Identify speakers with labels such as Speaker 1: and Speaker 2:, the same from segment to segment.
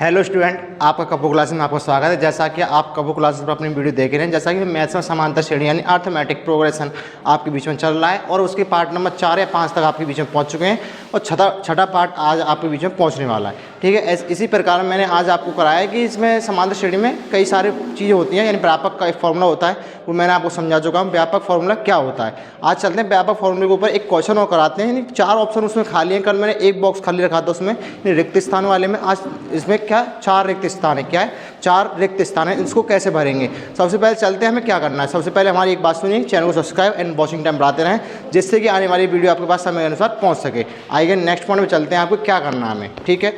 Speaker 1: Hello student, आपका कपो classes में आपका स्वागत है। जैसा कि आप कपो क्लासेस पर अपनी वीडियो देख रहे हैं, जैसा कि मैथ्स में समांतर श्रेणी यानी अर्थमेटिक प्रोग्रेशन आपके बीच में चल रहा है और उसके पार्ट नंबर 4 या 5 तक आपके बीच में पहुंच चुके हैं और छठा पार्ट आज आपके बीच में पहुंचने वाला है। ठीक है, इसी प्रकार मैंने आज आपको कराया है कि इसमें समांतर श्रेणी में कई सारी चीज़ें होती हैं, यानी व्यापक का एक फॉर्मूला होता है, वो मैंने आपको समझा चुका हूँ। व्यापक फॉर्मूला क्या होता है, आज चलते हैं व्यापक फॉर्मूले के ऊपर एक क्वेश्चन और कराते हैं। यानी 4 ऑप्शन उसमें खाली हैं, कल मैंने एक बॉक्स खाली रखा था उसमें रिक्त स्थान वाले में। आज इसमें क्या 4 रिक्त स्थान है, क्या है 4 रिक्त स्थान है, इसको कैसे भरेंगे। सबसे पहले चलते हैं हमें क्या करना है। सबसे पहले हमारी एक बात सुनिए, चैनल को सब्सक्राइब एंड वॉचिंग टाइम बढ़ाते रहें, जिससे कि आने वाली वीडियो आपके पास समय के अनुसार पहुंच सके। आइए नेक्स्ट पॉइंट में चलते हैं, आपको क्या करना है हमें। ठीक है,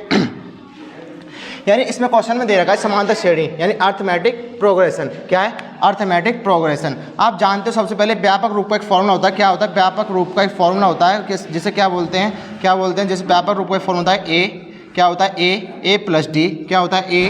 Speaker 1: यानी इसमें क्वेश्चन में दे रखा है समांतर श्रेणी यानी अर्थमेटिक प्रोग्रेशन। क्या है अर्थमेटिक प्रोग्रेशन। आप जानते हो सबसे पहले व्यापक रूप का एक फॉर्मूला होता है। क्या होता है व्यापक रूप का एक फॉर्मूला होता है, जिसे क्या बोलते हैं जैसे व्यापक रूप का फॉर्मूला होता है ए, क्या होता है ए प्लस डी, क्या होता है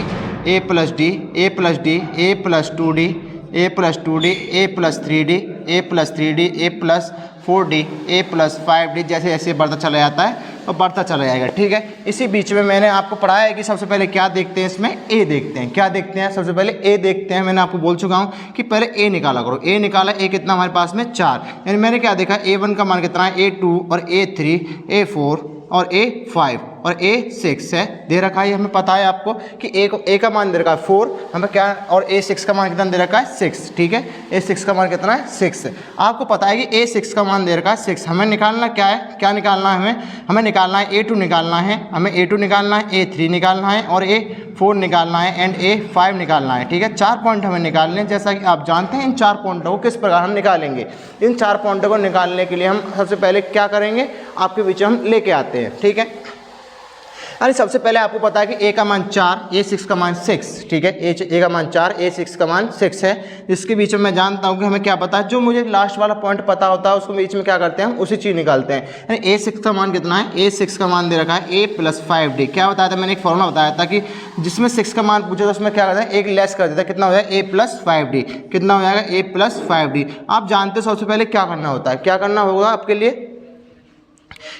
Speaker 1: ए प्लस डी, ए प्लस डी, ए प्लस 2d, ए प्लस 2d, ए प्लस 3d, ए प्लस 3d, ए प्लस 4d, ए प्लस 5d, जैसे ऐसे बढ़ता चला जाता है और बढ़ता चला जाएगा। ठीक है, इसी बीच में मैंने आपको पढ़ाया है कि सबसे पहले क्या देखते हैं, इसमें ए देखते हैं। क्या देखते हैं, सबसे पहले ए देखते हैं। मैंने आपको बोल चुका हूँ कि पहले ए निकाला करो। ए निकाला, ए कितना हमारे पास में 4, यानी मैंने क्या देखा A1 का मान कितना है A2 और A3 A4 और A5 और A6 है, दे रखा है। हमें पता है आपको कि ए का मान दे रखा है 4, हमें क्या, और A6 का मान कितना दे रखा है 6। ठीक है, A6 का मान कितना है 6। आपको पता है कि A6 का मान दे रखा है 6। हमें निकालना क्या है, क्या निकालना है हमें निकालना है A2 निकालना है, हमें A2 निकालना है, A3 निकालना है और A4 निकालना है एंड A5 निकालना है। ठीक है, 4 पॉइंट हमें निकालने हैं। जैसा कि आप जानते हैं इन 4 पॉइंटों को किस प्रकार हम निकालेंगे। इन 4 पॉइंटों को निकालने के लिए हम सबसे पहले क्या करेंगे, आपके बीच हम लेके आते हैं। ठीक है, अरे सबसे पहले आपको पता है कि ए का मान 4, A6 का मान 6। ठीक है, ए का मान 4, A6 का मान 6 है। इसके बीच में मैं जानता हूं कि हमें क्या पता है, जो मुझे लास्ट वाला पॉइंट पता होता है उसको बीच में क्या करते हैं, हम उसी चीज़ निकालते हैं। यानी A6 का मान कितना है, A6 का मान दे रखा है A प्लस 5d। क्या बताया था मैंने, एक फॉर्मूला बताया था कि जिसमें 6 का मान पूछे तो उसमें क्या करता है, एक लेस कर देता है। कितना हो जाएगा A प्लस 5d, कितना हो जाएगा A प्लस 5d। आप जानते हो सबसे पहले क्या करना होता है, क्या करना होगा आपके लिए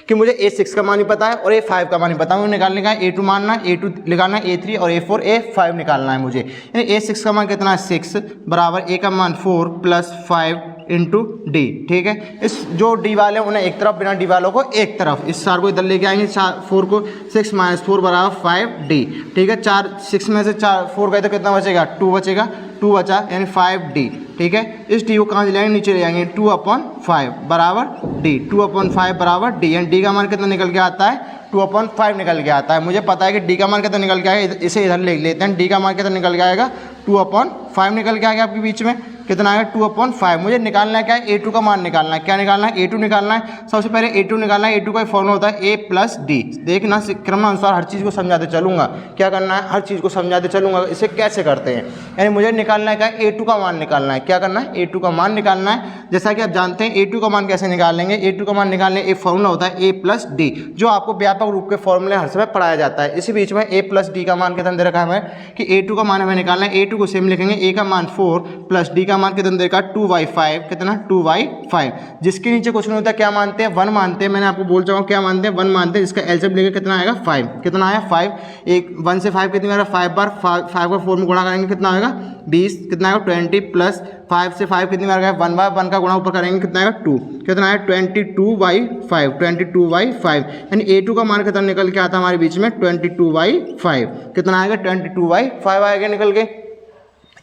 Speaker 1: कि मुझे A6 का मान ही पता है और A5 का मान ही पता है। मुझे निकालने का है A2 मानना है, A2 निकालना है, A3 और A4 A5 निकालना है मुझे। यानी A6 का मान कितना है 6 बराबर A का मान 4 प्लस 5 इंटू डी। ठीक है, इस जो डी वाले उन्हें एक तरफ, बिना डी वालों को एक तरफ, इस 4 को इधर लेके आएंगे। 4 को 6 माइनस 4 बराबर 5d। ठीक है, 6 में से 4 गए तो कितना बचेगा, 2 बचेगा, 2 बचा यानी 5d। ठीक है, इस डी को कहाँ ले जाएंगे, नीचे ले जाएंगे। 2/5 बराबर डी, 2/5 बराबर डी। यानी डी का मान कितना निकल के आता है, 2/5 निकल के आता है। मुझे पता है कि डी का मान कितना निकल के आएगा, इसे इधर ले लेते हैं। डी का मान कितना निकल के आएगा, 2/5 निकल के आएगा आपके बीच में। कितना आएगा 2/5। मुझे निकालना है क्या है, A2 का मान निकालना है। क्या निकालना है, A2 निकालना है। सबसे पहले A2 निकालना है। A2 का फॉर्मूला होता है A प्लस डी। देखना क्रमानुसार हर चीज़ को समझाते चलूँगा। क्या करना है, हर चीज़ को समझाते चलूँगा इसे कैसे करते हैं। यानी मुझे निकालना है क्या, A2 का मान निकालना है। क्या करना है, A2 का मान निकालना है। जैसा कि आप जानते हैं A2 का मान कैसे निकालेंगे, A2 का मान निकालने एक फॉर्मूला होता है A प्लस डी, जो आपको व्यापक रूप के फॉर्मूले हर समय पढ़ाया जाता है। इसी बीच में A प्लस डी का मान कितना दे रखा है हमें कि A2 का मान हमें निकालना है। A2 को सेम लिखेंगे, A का मान 4 प्लस डी का मान कितना दे रखा है 2/5, कितना 2/5। जिसके नीचे कुछ नहीं होता, क्या मानते हैं 1 मानते हैं। मैंने आपको बोल चुका हूँ क्या मानते हैं, 1 मानते हैं। जिसका एलसीएम लेके कितना आएगा 5, कितना आया 5। एक 1 से 5 कितनी बार 5 बार, 5 को 4 में गुणा करेंगे कितना आएगा 20, कितना आएगा 20 प्लस 5 से 5 कितनी बार गया 1 बार, 1 का गुणा ऊपर करेंगे कितना आएगा 2, कितना आएगा 22/5, 22/5। यानी A2 का मान कितना निकल के आता है हमारे बीच में 22/5, कितना आएगा 22/5 आएगा निकल के।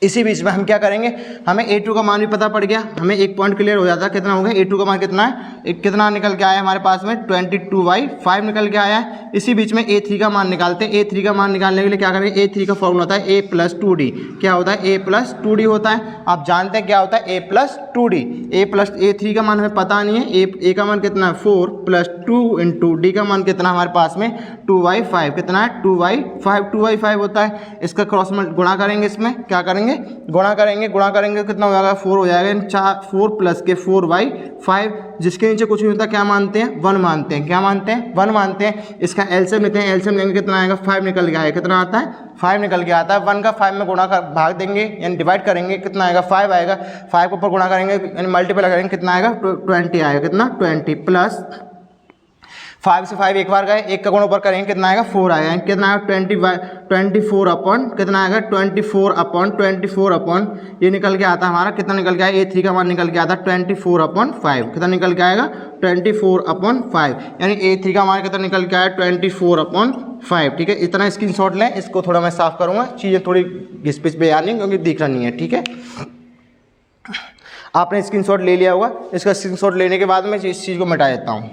Speaker 1: इसी बीच में हम क्या करेंगे, हमें A2 का मान भी पता पड़ गया, हमें एक पॉइंट क्लियर हो जाता है। कितना हो गया, A2 का मान कितना है, कितना निकल के आया हमारे पास में 22/5 निकल के आया है। इसी बीच में A3 का मान निकालते हैं। A3 का मान निकालने के लिए क्या करेंगे, A3 का फॉर्मूला होता है A प्लस 2d। क्या होता है, A प्लस 2d होता है। आप जानते हैं क्या होता है A प्लस 2d। A3 का मान हमें पता नहीं है। A का मान कितना है 4 प्लस 2 इंटू डी का मान कितना हमारे पास में 2/5, कितना है 2/5 होता है। इसका क्रॉस गुणा करेंगे, इसमें क्या करेंगे गुणा करेंगे कितना हो जाएगा 4 हो जाएगा। 4 प्लस के 4/5, जिसके नीचे कुछ नहीं होता। क्या मानते हैं, 1 मानते हैं। क्या मानते हैं, 1 मानते हैं। इसका एलसीएम लेते हैं, एलसीएम लेंगे कितना आएगा 5 निकल के आएगा, कितना आता है 5 निकल के आता है। 1 का 5 में गुणा कर भाग देंगे यानी डिवाइड करेंगे, कितना आएगा 5 आएगा। 5 के ऊपर गुणा करेंगे यानी मल्टीप्लाई करेंगे, कितना आएगा 20 आएगा, कितना 20 प्लस 5 से 5 एक बार गए, एक का गुण ऊपर करेंगे कितना आएगा 4 आएगा, कितना आएगा 24 अपॉन कितना आएगा 24 अपॉन ये निकल के आता है हमारा कितना निकल के आएगा A3 का मान निकल के आता है 24/5 कितना निकल के आएगा 24/5 यानी A3 का मान कितना निकल के आया 24/5। ठीक है, इतना स्क्रीनशॉट लें, इसको थोड़ा मैं साफ करूँगा, चीज़ें थोड़ी घिस पिस पे आनी क्योंकि दिख रहा नहीं है। ठीक है, आपने स्क्रीनशॉट ले लिया होगा, इसका स्क्रीनशॉट लेने के बाद मैं इस चीज़ को मिटा देता हूँ।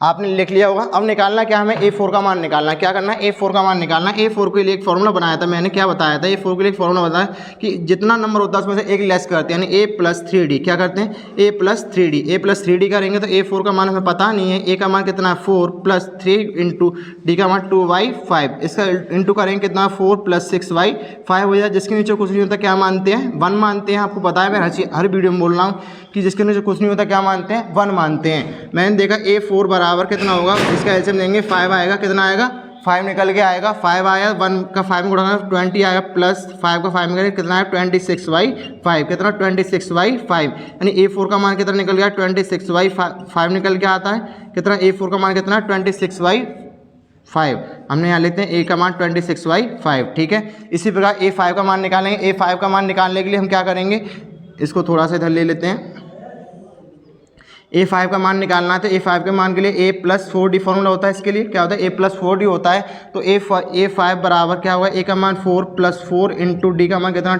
Speaker 1: आपने लिख लिया होगा। अब निकालना क्या, हमें A4 का मान निकालना, क्या करना है A4 का मान निकालना। A4 के लिए एक फॉर्मूला बनाया था मैंने, क्या बताया था A4 के लिए एक फॉर्मूला बताया कि जितना नंबर होता है उसमें से एक लेस करते हैं, यानी A+3D। क्या करते हैं A+3D करेंगे तो A4 का मान हमें पता नहीं है, A का मान कितना है 4 + 3 × D का मान 2/5, इसका इंटू करेंगे कितना 4 + 6/5 हो जाए। जिसके नीचे कुछ नहीं होता क्या मानते हैं 1 मानते हैं। आपको पता है, मैं हर वीडियो में बोल रहा हूँ कि जिसके नीचे कुछ नहीं होता क्या मानते हैं 1 मानते हैं। मैंने देखा A4 बराबर कितना होगा, इसका एलसीएम देंगे 5 आएगा, कितना आएगा 5 निकल के आएगा, 5 आया, 1 का 5 में गुणा 20 आएगा, प्लस 5 का 5 में करें कितना है 26/5, कितना 26/5 यानी A4 का मान कितना निकल गया 26/5 निकल के आता है। कितना A4 का मान कितना 26/5, हमने यहाँ लेते हैं A का मान 26/5। ठीक है, इसी प्रकार A5 का मान निकालेंगे। A5 का मान निकालने के लिए हम क्या करेंगे, इसको थोड़ा सा इधर ले लेते हैं। A5 का मान निकालना है तो A5 के मान के लिए A+4D फॉर्मूला होता है। इसके लिए क्या होता है A+4D होता है, तो A5 बराबर क्या होगा, A का मान 4 + 4 × D का मान कितना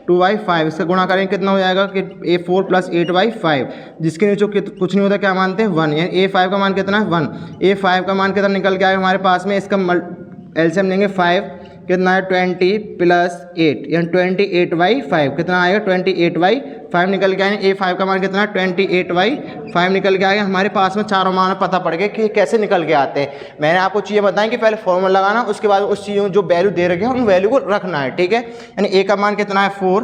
Speaker 1: 2/5, इसका गुणा करेंगे कितना हो जाएगा कि A4 + 8/5, जिसके नीचे कुछ नहीं होता क्या मानते हैं 1, यानी A5 का मान कितना है 1। A5 का मान कितना निकल के आएगा हमारे पास में, इसका एलसीएम लेंगे 5, कितना है 20 + 8 यानी 28/5, कितना आएगा 28/5 निकल के आएगा। A5 का मान कितना 28/5 निकल के आएगा। हमारे पास में चारों मान पता पड़ गए कि कैसे निकल के आते हैं। मैंने आपको चीज़ें बताई कि पहले फॉर्मूला लगाना, उसके बाद उस चीज़ों जो वैल्यू दे रखे हैं उन वैल्यू को रखना है। ठीक है, यानी A का मान कितना है 4,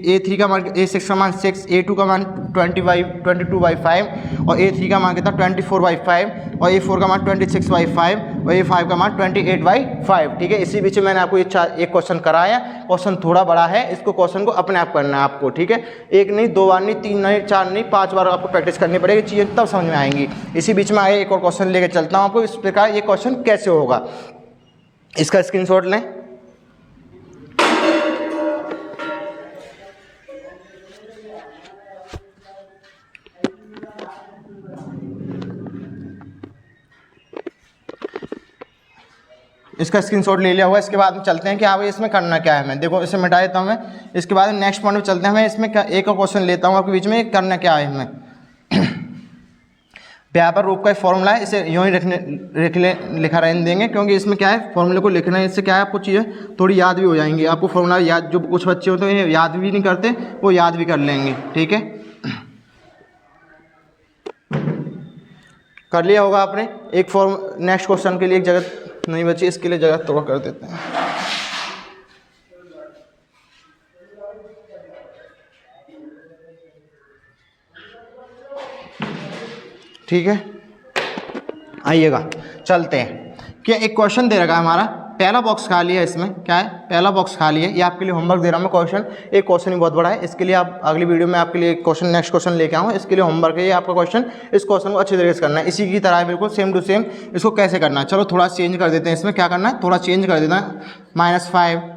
Speaker 1: A3 का मान A6 का मान 6, A2 का मान 22/5 और A3 का मान कितना 24/5 और A4 का मान 26/5 और A5 का मान 28/5। ठीक है, इसी बीच में मैंने आपको एक क्वेश्चन कराया, क्वेश्चन थोड़ा बड़ा है, इसको क्वेश्चन को अपने आप करना है आपको। ठीक है, एक नहीं, 2 बार नहीं, 3 नहीं, 4 नहीं, 5 बार आपको प्रैक्टिस करनी पड़ेगी, चीज़ें तब समझ में आएंगी। इसी बीच में आगे एक और क्वेश्चन लेके चलता हूँ आपको, इस प्रकार ये क्वेश्चन कैसे होगा, इसका स्क्रीनशॉट लें। इसका स्क्रीनशॉट ले लिया हुआ। इसके बाद में चलते हैं कि आप इसमें करना क्या है। मैं देखो इसे मिटा देता हूँ मैं, इसके बाद नेक्स्ट पॉइंट में चलते हैं। मैं इसमें एक और क्वेश्चन लेता हूँ आपके बीच में, करना क्या है हमें। व्यापार रूप का फॉर्मूला है, इसे यूँ ही लिखा रहने देंगे क्योंकि इसमें क्या है फॉर्मूले को लिखना है, इससे क्या है आपको चीज़ें थोड़ी याद भी हो जाएंगी। आपको फॉर्मूला याद, जो कुछ बच्चे होते हैं याद भी नहीं करते, वो याद भी कर लेंगे। ठीक है, कर लिया होगा आपने। एक नेक्स्ट क्वेश्चन के लिए एक जगह नहीं बची, इसके लिए जगह थोड़ा कर देते हैं। ठीक है, आइएगा चलते हैं। क्या एक क्वेश्चन दे रखा है हमारा, पहला बॉक्स खाली है, इसमें क्या है पहला बॉक्स खाली है। ये आपके लिए होमवर्क दे रहा हूँ मैं क्वेश्चन, एक क्वेश्चन ही बहुत बड़ा है, इसके लिए आप अगली वीडियो में आपके लिए क्वेश्चन नेक्स्ट क्वेश्चन लेके आऊँ, इसके लिए होमवर्क है ये आपका क्वेश्चन। इस क्वेश्चन को अच्छे तरीके से करना है, इसी की तरह है बिल्कुल सेम टू सेम। इसको कैसे करना है, चलो थोड़ा चेंज कर देते हैं। इसमें क्या करना है, थोड़ा चेंज कर देना है। -5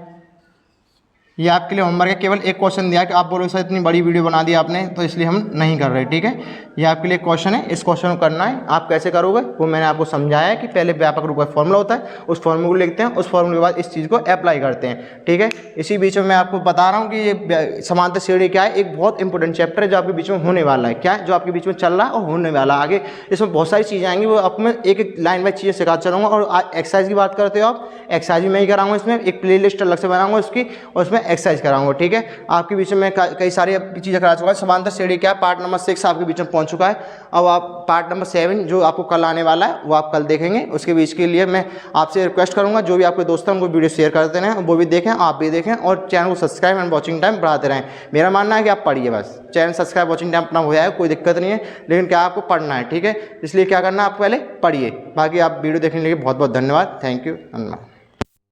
Speaker 1: ये आपके लिए होमवर्क है। केवल एक क्वेश्चन दिया कि आप बोलो सर इतनी बड़ी वीडियो बना दी आपने, तो इसलिए हम नहीं कर रहे। ठीक है, ये आपके लिए क्वेश्चन है, इस क्वेश्चन को करना है। आप कैसे करोगे वो मैंने आपको समझाया है कि पहले व्यापक रूप का फॉर्मूला होता है, उस फॉर्मूले को लिखते हैं, उस फॉर्मूले के बाद इस चीज़ को अप्लाई करते हैं। ठीक है, इसी बीच में मैं आपको बता रहा हूँ कि ये समांतर श्रेणी क्या है, एक बहुत इंपॉर्टेंट चैप्टर है जो आपके बीच में होने वाला है। क्या है जो आपके बीच में चल रहा है और होने वाला है आगे। इसमें बहुत सारी चीज़ें आएंगी, वो आपको मैं एक एक लाइन बाय चीज़ें सिखाता चलूँगा। और एक्सरसाइज की बात करते हो आप, एक्सरसाइज भी मैं ही कराऊंगा, इसमें एक प्ले लिस्ट अलग से बनाऊंगा उसकी, और उसमें एक्सरसाइज कराऊंगा। ठीक है, आपके बीच में कई सारी चीज़ें करा चुका है। समांतर श्रेणी क्या है, पार्ट नंबर 6 आपके बीच में पहुंच चुका है। अब आप पार्ट नंबर 7 जो आपको कल आने वाला है वो आप कल देखेंगे। उसके बीच के लिए मैं आपसे रिक्वेस्ट करूंगा, जो भी आपके दोस्त हैं उनको वीडियो शेयर करते रहें, वो भी देखें, आप भी देखें, और चैनल को सब्सक्राइब एंड वॉचिंग टाइम बढ़ाते रहें। मेरा मानना है कि आप पढ़िए, बस चैनल सब्सक्राइब वॉचिंग टाइम अपना हो जाए, कोई दिक्कत नहीं है, लेकिन क्या आपको पढ़ना है। ठीक है, इसलिए क्या करना है, आप पहले पढ़िए। बाकी आप वीडियो देखने के लिए बहुत बहुत धन्यवाद। Thank you.